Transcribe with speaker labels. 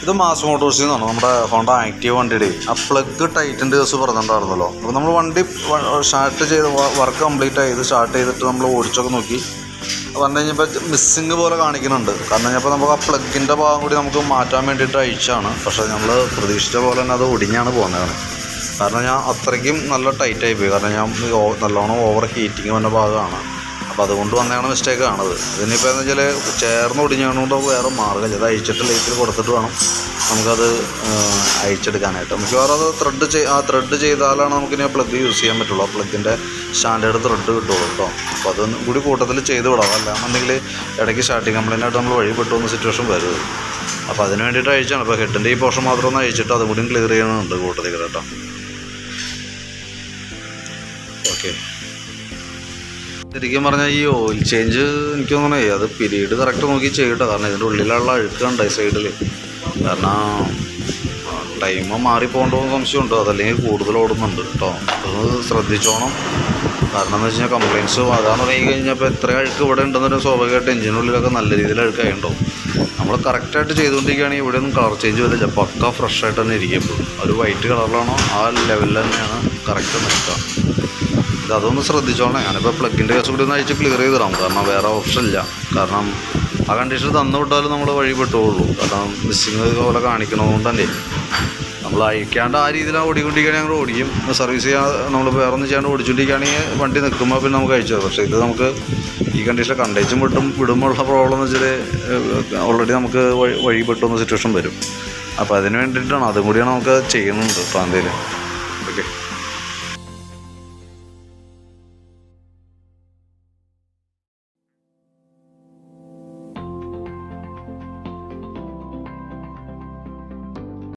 Speaker 1: ഇത് മാസ് മോട്ടോഴ്സിൽ നിന്നാണ് നമ്മുടെ ഹോണ്ട ആക്റ്റീവ് വണ്ടിയുടെ ആ പ്ലഗ് ടൈറ്റിൻ്റെ കേസ് പറഞ്ഞിട്ടുണ്ടായിരുന്നല്ലോ. അപ്പോൾ നമ്മൾ വണ്ടി സ്റ്റാർട്ട് ചെയ്ത് വർക്ക് കംപ്ലീറ്റ് ചെയ്ത് സ്റ്റാർട്ട് ചെയ്തിട്ട് നമ്മൾ ഓടിച്ചൊക്കെ നോക്കി പറഞ്ഞു കഴിഞ്ഞപ്പോൾ മിസ്സിങ് പോലെ കാണിക്കുന്നുണ്ട്. കാരണം കഴിഞ്ഞപ്പോൾ നമുക്ക് ആ പ്ലഗിൻ്റെ ഭാഗം കൂടി നമുക്ക് മാറ്റാൻ വേണ്ടിയിട്ട് അയച്ചാണ്. പക്ഷേ നമ്മൾ പ്രതീക്ഷിച്ച പോലെ തന്നെ അത് ഒടിഞ്ഞാണ് പോകുന്നതാണ്. കാരണം ഞാൻ അത്രയ്ക്കും നല്ല ടൈറ്റായി പോയി. കാരണം ഞാൻ നല്ലോണം ഓവർ ഹീറ്റിങ് വന്ന ഭാഗമാണ്. അപ്പോൾ അതുകൊണ്ട് വന്നതാണ് മിസ്റ്റേക്ക് ആണത്. ഇതിനിപ്പോൾ എന്ന് വെച്ചാൽ ചേർന്ന് ഒടിഞ്ഞുകൊണ്ട് വേറെ മാർഗ്ഗമില്ല. അത് അയച്ചിട്ട് ലൈറ്റിൽ കൊടുത്തിട്ട് വേണം നമുക്കത് അയച്ചെടുക്കാനായിട്ട്. മിക്കവാറും അത് ത്രെഡ് ചെയ്താലാണ് നമുക്കിനി പ്ലഗ് യൂസ് ചെയ്യാൻ പറ്റുള്ളൂ. ആ പ്ലഗിൻ്റെ സ്റ്റാൻഡേർഡ് ത്രെഡ് കിട്ടുള്ളൂ കേട്ടോ. അപ്പോൾ അതൊന്നും കൂടി കൂട്ടത്തിൽ ചെയ്ത് വിടാം. അല്ലാന്നുണ്ടെങ്കിൽ ഇടയ്ക്ക് സ്റ്റാർട്ടിങ് കംപ്ലൈൻ്റ് ആയിട്ട് നമ്മൾ വഴി പെട്ടുന്ന സിറ്റുവേഷൻ വരും. അപ്പോൾ അതിന് വേണ്ടിയിട്ട് അയച്ചാണ്. ഇപ്പോൾ ഹെഡിൻ്റെ ഈ പോർഷൻ മാത്രം ഒന്ന് അയച്ചിട്ട് അതും കൂടി ക്ലിയർ ചെയ്യണമെന്നുണ്ട് കൂട്ടത്തിൽ കേട്ടോ. ഓക്കെ, ശരിക്കും പറഞ്ഞാൽ ഈ ഓയിൽ ചേഞ്ച് എനിക്ക് തോന്നണേ അത് പീരീഡ് കറക്റ്റ് നോക്കി ചെയ്യട്ടോ. കാരണം ഇതിൻ്റെ ഉള്ളിലുള്ള അഴുക്കുണ്ട് ഈ സൈഡിൽ. കാരണം ടൈം മാറിപ്പോകേണ്ടതെന്ന് സംശയമുണ്ട്. അതല്ലെങ്കിൽ കൂടുതൽ ഓടുന്നുണ്ട് കേട്ടോ. അത് ശ്രദ്ധിച്ചോണം. കാരണം എന്ന് വെച്ച് കഴിഞ്ഞാൽ കംപ്ലയിൻറ്റ്സ് അതാന്ന് പറഞ്ഞു കഴിഞ്ഞപ്പോൾ എത്ര അഴുക്ക് ഇവിടെ ഉണ്ടെന്നൊരു സ്വാഭാവികമായിട്ട് എഞ്ചിനുള്ളിലൊക്കെ നല്ല രീതിയിൽ അഴുക്കായിട്ടുണ്ടാവും. നമ്മൾ കറക്റ്റായിട്ട് ചെയ്തുകൊണ്ടിരിക്കുകയാണെങ്കിൽ ഇവിടെ ഒന്നും കളർ ചേഞ്ച് വരില്ല. പക്ക ഫ്രഷായിട്ട് തന്നെ ഇരിക്കും. ഒരു വൈറ്റ് കളറിലാണോ ആ ലെവലിൽ തന്നെയാണ് കറക്റ്റ് നിൽക്കുക. അതൊന്ന് ശ്രദ്ധിച്ചോളാം. ഞാനിപ്പോൾ പ്ലഗിൻ്റെ കേസ് കൂടി ഒന്ന് അയച്ച് ക്ലിയർ ചെയ്തിടാം. കാരണം വേറെ ഓപ്ഷൻ ഇല്ല. കാരണം ആ കണ്ടീഷൻ തന്നു വിട്ടാലും നമ്മൾ വഴി പെട്ടുള്ളൂ. കാരണം മിസ്സിങ് പോലെ കാണിക്കണതുകൊണ്ട് തന്നെ നമ്മൾ അയക്കാണ്ട് ആ രീതിയിലാണ് ഓടിക്കൊണ്ടിരിക്കുകയാണെങ്കിൽ ഞങ്ങൾ ഓടിക്കും. സർവീസ് ചെയ്യാൻ നമ്മൾ വേറെ ഒന്നും ചെയ്യാണ്ട് ഓടിച്ചുകൊണ്ടിരിക്കുകയാണെങ്കിൽ വണ്ടി നിൽക്കുമ്പോൾ പിന്നെ നമുക്ക് അയച്ചു തരാം. പക്ഷേ ഇത് നമുക്ക് ഈ കണ്ടീഷനിൽ കണ്ടേച്ചും വിടുമ്പോഴുള്ള പ്രോബ്ലം എന്ന് വെച്ചാൽ ഓൾറെഡി നമുക്ക് വഴി പെട്ടുന്ന സിറ്റുവേഷൻ വരും. അപ്പോൾ അതിന് വേണ്ടിയിട്ടാണ് അതും കൂടിയാണ് നമുക്ക് ചെയ്യുന്നുണ്ട് കേട്ടോ. എന്തെങ്കിലും